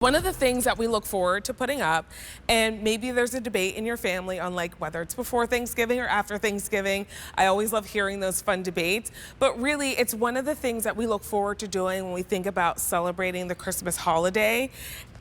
One of the things that we look forward to putting up, and maybe there's a debate in your family on like whether it's before Thanksgiving or after Thanksgiving. I always love hearing those fun debates, but really it's one of the things that we look forward to doing when we think about celebrating the Christmas holiday.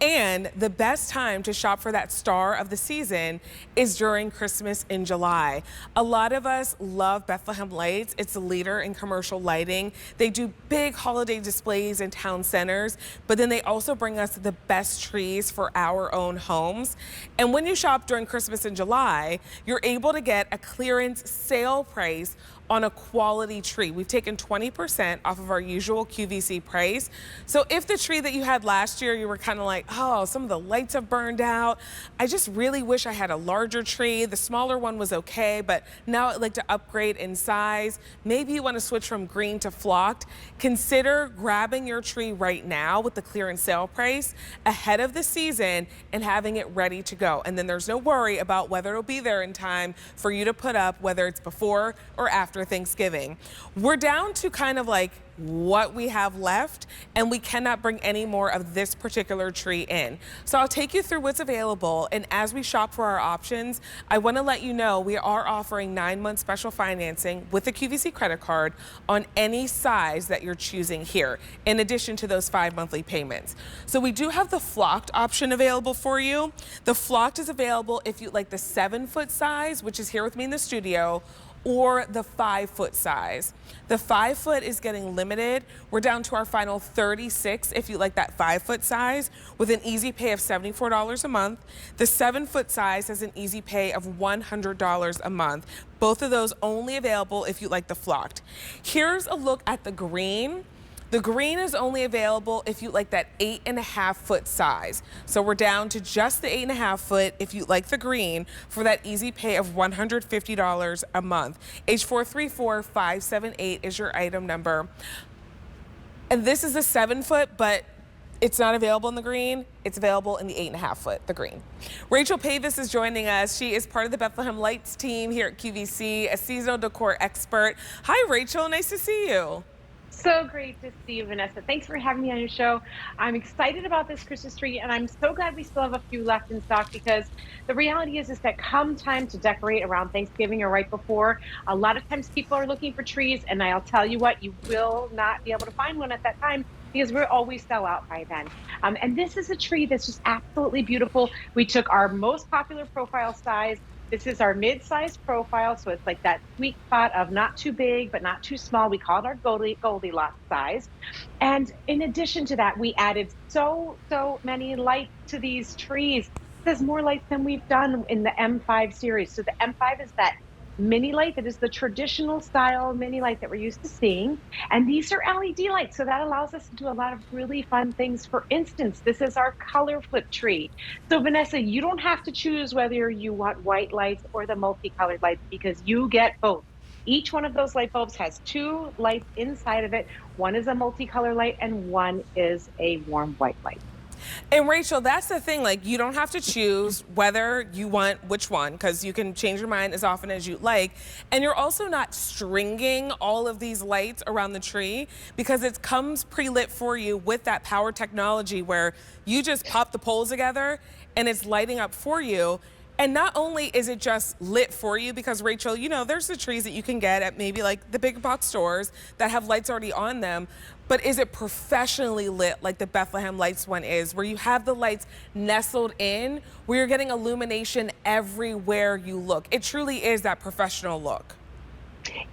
And the best time to shop for that star of the season is during Christmas in July. A lot of us love Bethlehem Lights. It's a leader in commercial lighting. They do big holiday displays in town centers, but then they also bring us the best trees for our own homes. And when you shop during Christmas in July, you're able to get a clearance sale price on a quality tree. We've taken 20% off of our usual QVC price. So if the tree that you had last year, you were kind of like, oh, some of the lights have burned out. I just really wish I had a larger tree. The smaller one was okay, but now I'd like to upgrade in size. Maybe you want to switch from green to flocked. Consider grabbing your tree right now with the clearance sale price ahead of the season and having it ready to go. And then there's no worry about whether it'll be there in time for you to put up, whether it's before or after Thanksgiving. We're down to kind of like what we have left, and we cannot bring any more of this particular tree in. So I'll take you through what's available, and as we shop for our options, I want to let you know we are offering 9-month special financing with a QVC credit card on any size that you're choosing here, in addition to those 5 monthly payments. So we do have the flocked option available for you. The flocked is available if you like the 7-foot size, which is here with me in the studio, or the 5-foot size. The 5-foot is getting limited. We're down to our final 36 if you like that 5-foot size, with an easy pay of $74 a month. The 7-foot size has an easy pay of $100 a month. Both of those only available if you like the flocked. Here's a look at the green. The green is only available if you like that 8.5-foot size. So we're down to just the 8.5-foot if you like the green for that easy pay of $150 a month. H434578 is your item number. And this is a 7-foot, but it's not available in the green. It's available in the 8.5-foot, the green. Rachel Pavis is joining us. She is part of the Bethlehem Lights team here at QVC, a seasonal decor expert. Hi, Rachel. Nice to see you. So great to see you, Vanessa. Thanks for having me on your show. I'm excited about this Christmas tree, and I'm so glad we still have a few left in stock, because the reality is that come time to decorate around Thanksgiving or right before, a lot of times people are looking for trees, and I'll tell you what, you will not be able to find one at that time, because we're always sell out by then. And this is a tree that's just absolutely beautiful. We took our most popular profile size. This is our mid-sized profile, so it's like that sweet spot of not too big, but not too small. We call it our Goldilocks size. And in addition to that, we added so many lights to these trees. There's more lights than we've done in the M5 series. So the M5 is that mini light that is the traditional style mini light that we're used to seeing. And these are LED lights, so that allows us to do a lot of really fun things. For instance, this is our color flip tree. So Vanessa, you don't have to choose whether you want white lights or the multicolored lights, because you get both. Each one of those light bulbs has 2 lights inside of it. One is a multicolor light and one is a warm white light. And Rachel, that's the thing, like you don't have to choose whether you want which one, because you can change your mind as often as you like. And you're also not stringing all of these lights around the tree, because it comes pre-lit for you with that power technology where you just pop the poles together and it's lighting up for you. And not only is it just lit for you, because Rachel, you know, there's the trees that you can get at maybe like the big box stores that have lights already on them, but is it professionally lit like the Bethlehem Lights one is, where you have the lights nestled in, where you're getting illumination everywhere you look? It truly is that professional look.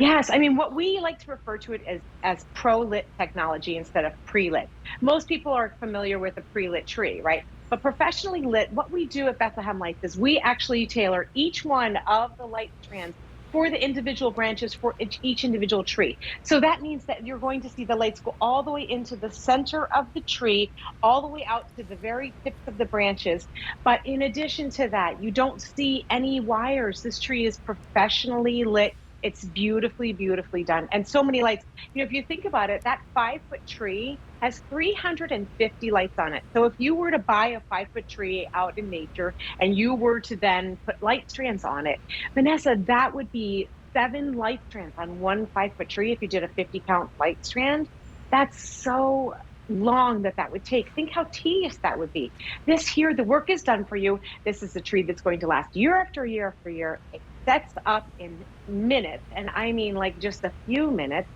Yes, I mean, what we like to refer to it as pro-lit technology instead of pre-lit. Most people are familiar with a pre-lit tree, right? But professionally lit, what we do at Bethlehem Lights is we actually tailor each one of the light strands for the individual branches for each individual tree. So that means that you're going to see the lights go all the way into the center of the tree, all the way out to the very tips of the branches. But in addition to that, you don't see any wires. This tree is professionally lit. It's beautifully, beautifully done. And so many lights. You know, if you think about it, that 5-foot tree has 350 lights on it. So if you were to buy a 5-foot tree out in nature and you were to then put light strands on it, Vanessa, that would be 7 light strands on one 5-foot tree if you did a 50 count light strand. That's so long that would take. Think how tedious that would be. This here, the work is done for you. This is a tree that's going to last year after year after year. It sets up in minutes, and I mean like just a few minutes,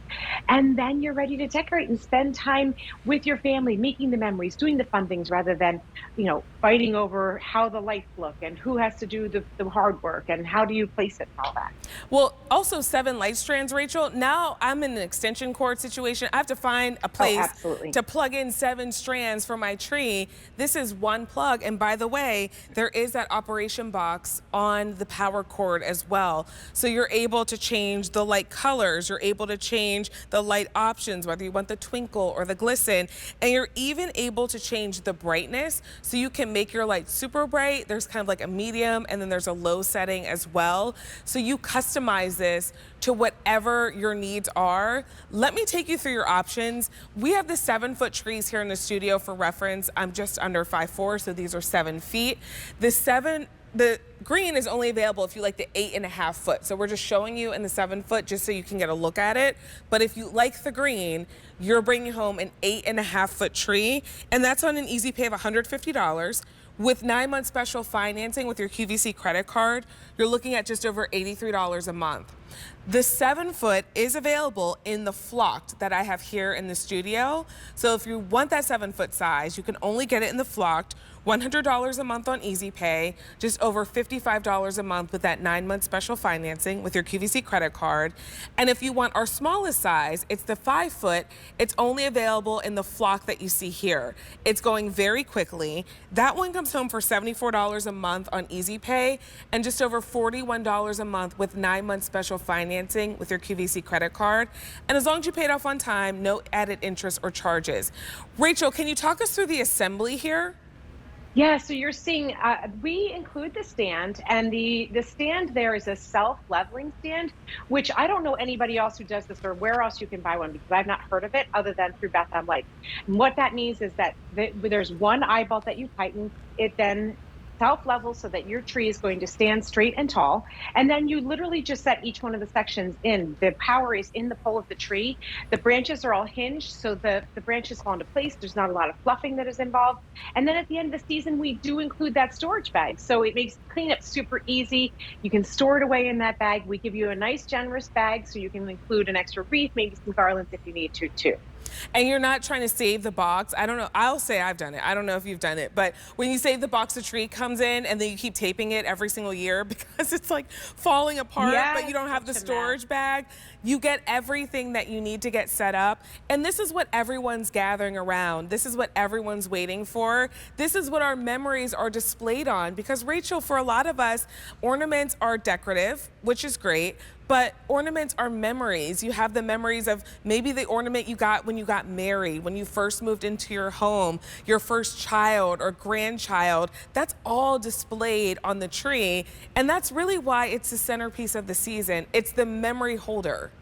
and then you're ready to decorate and spend time with your family, making the memories, doing the fun things rather than, fighting over how the lights look and who has to do the hard work and how do you place it and all that. Well, also 7 light strands, Rachel. Now I'm in an extension cord situation. I have to find a Oh, place absolutely. to plug in 7 strands for my tree. This is one plug. And by the way, there is that operation box on the power cord as well. So you're able to change the light colors. You're able to change the light options, whether you want the twinkle or the glisten. And you're even able to change the brightness. So you can make your light super bright. There's kind of like a medium, and then there's a low setting as well. So you customize this to whatever your needs are. Let me take you through your options. We have the 7-foot trees here in the studio for reference. I'm just under 5'4", so these are 7 feet. The green is only available if you like the 8.5 foot. So we're just showing you in the 7 foot just so you can get a look at it. But if you like the green, you're bringing home an 8.5 foot tree, and that's on an easy pay of $150. With 9-month special financing with your QVC credit card, you're looking at just over $83 a month. The 7 foot is available in the flocked that I have here in the studio. So if you want that 7 foot size, you can only get it in the flocked. $100 a month on Easy Pay, just over $55 a month with that 9-month special financing with your QVC credit card. And if you want our smallest size, it's the 5 foot. It's only available in the flock that you see here. It's going very quickly. That one comes home for $74 a month on Easy Pay and just over $41 a month with 9-month special financing with your QVC credit card. And as long as you pay it off on time, no added interest or charges. Rachel, can you talk us through the assembly here? Yeah, so you're seeing, we include the stand, and the stand there is a self-leveling stand, which I don't know anybody else who does this or where else you can buy one because I've not heard of it other than through Bethlehem Lights. And what that means is that there's one eyebolt that you tighten, it then self-level so that your tree is going to stand straight and tall. And then you literally just set each one of the sections in. The power is in the pole of the tree. The branches are all hinged, so the branches fall into place. There's not a lot of fluffing that is involved. And then at the end of the season, we do include that storage bag. So it makes cleanup super easy. You can store it away in that bag. We give you a nice, generous bag so you can include an extra wreath, maybe some garlands if you need to, too. And you're not trying to save the box. I don't know. I'll say I've done it. I don't know if you've done it. But when you save the box, the tree comes in and then you keep taping it every single year because it's like falling apart, but you don't have the storage bag. You get everything that you need to get set up. And this is what everyone's gathering around. This is what everyone's waiting for. This is what our memories are displayed on. Because, Rachel, for a lot of us, ornaments are decorative, which is great. But ornaments are memories. You have the memories of maybe the ornament you got when you got married, when you first moved into your home, your first child or grandchild. That's all displayed on the tree. And that's really why it's the centerpiece of the season. It's the memory holder.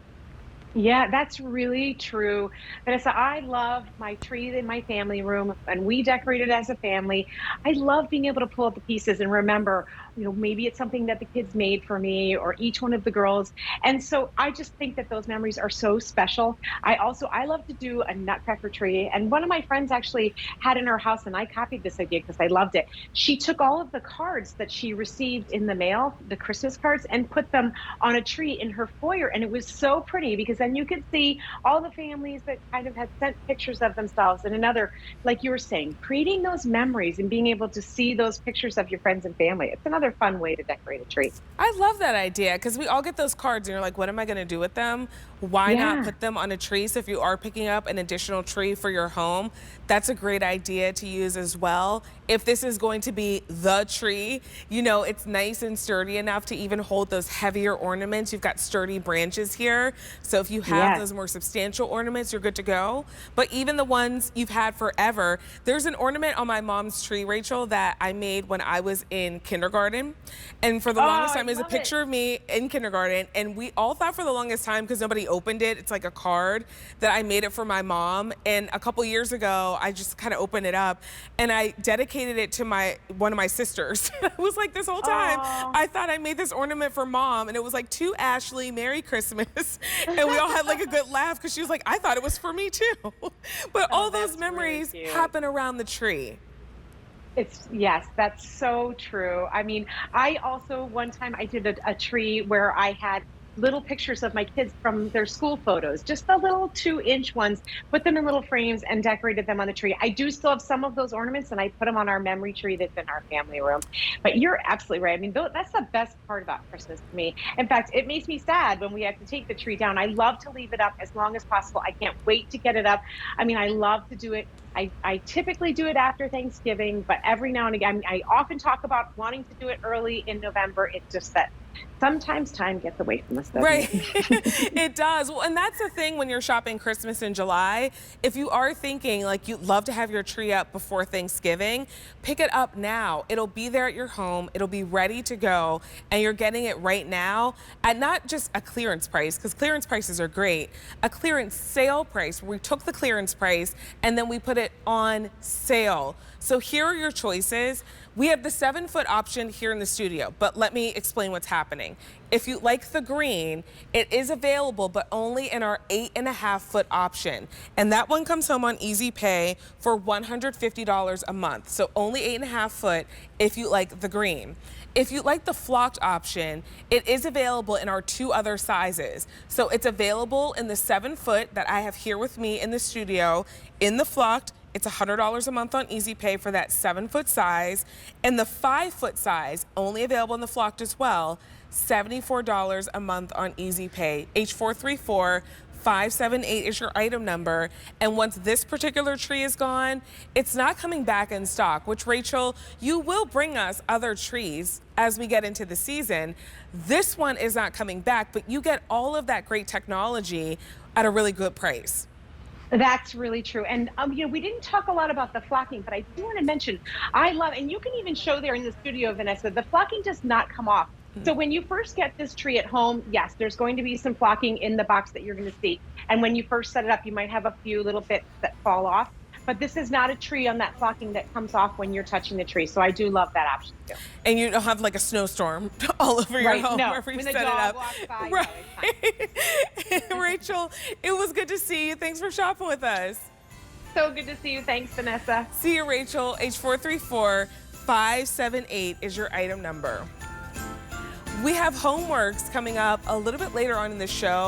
Yeah, that's really true. Vanessa, I love my tree in my family room, and we decorate it as a family. I love being able to pull out the pieces and remember, maybe it's something that the kids made for me or each one of the girls. And so I just think that those memories are so special. I love to do a nutcracker tree. And one of my friends actually had in her house, and I copied this idea because I loved it. She took all of the cards that she received in the mail, the Christmas cards, and put them on a tree in her foyer. And it was so pretty because then you could see all the families that kind of had sent pictures of themselves and another, like you were saying, creating those memories and being able to see those pictures of your friends and family. It's another fun way to decorate a tree. I love that idea because we all get those cards and you're like, what am I going to do with them? Why not put them on a tree? So if you are picking up an additional tree for your home, that's a great idea to use as well. If this is going to be the tree, it's nice and sturdy enough to even hold those heavier ornaments. You've got sturdy branches here. So if you have those more substantial ornaments, you're good to go. But even the ones you've had forever, there's an ornament on my mom's tree, Rachel, that I made when I was in kindergarten. And for the longest time, there's a picture of me in kindergarten. And we all thought for the longest time, because nobody opened it, it's like a card, that I made it for my mom. And a couple years ago, I just kind of opened it up and I dedicated it to one of my sisters. I was like, this whole time, I thought I made this ornament for mom. And it was like, to Ashley, Merry Christmas. And we all had like a good laugh because she was like, I thought it was for me too. But all those that's memories really cute. happen around the tree. Yes, that's so true. I mean, I also one time I did a tree where I had little pictures of my kids from their school photos, just the little 2-inch ones, put them in little frames and decorated them on the tree. I do still have some of those ornaments and I put them on our memory tree that's in our family room. But you're absolutely right. I mean, that's the best part about Christmas to me. In fact, it makes me sad when we have to take the tree down. I love to leave it up as long as possible. I can't wait to get it up. I mean, I love to do it. I typically do it after Thanksgiving, but every now and again, I often talk about wanting to do it early in November. It's just that sometimes time gets away from us, doesn't Right. it? It does. Well, and that's the thing when you're shopping Christmas in July. If you are thinking like you'd love to have your tree up before Thanksgiving, pick it up now. It'll be there at your home. It'll be ready to go. And you're getting it right now at not just a clearance price, because clearance prices are great, a clearance sale price where we took the clearance price and then we put it on sale. So here are your choices. We have the 7-foot option here in the studio, but let me explain what's happening. If you like the green, it is available, but only in our 8.5-foot option. And that one comes home on Easy Pay for $150 a month. So only 8.5 foot if you like the green. If you like the flocked option, it is available in our 2 other sizes. So it's available in the 7-foot that I have here with me in the studio. In the flocked, it's $100 a month on Easy Pay for that 7-foot size. And the 5-foot size, only available in the flocked as well, $74 a month on Easy Pay. H434578 is your item number. And once this particular tree is gone, it's not coming back in stock, which, Rachel, you will bring us other trees as we get into the season. This one is not coming back, but you get all of that great technology at a really good price. That's really true. And we didn't talk a lot about the flocking, but I do want to mention, I love, and you can even show there in the studio, Vanessa, the flocking does not come off. So when you first get this tree at home, yes, there's going to be some flocking in the box that you're going to see. And when you first set it up, you might have a few little bits that fall off. But this is not a tree on that flocking that comes off when you're touching the tree. So I do love that option too. And you don't have like a snowstorm all over your home wherever you when set the it dog up. walks by, Right. no, it's fine. Rachel, it was good to see you. Thanks for shopping with us. So good to see you. Thanks, Vanessa. See you, Rachel. H434578 is your item number. We have homeworks coming up a little bit later on in the show.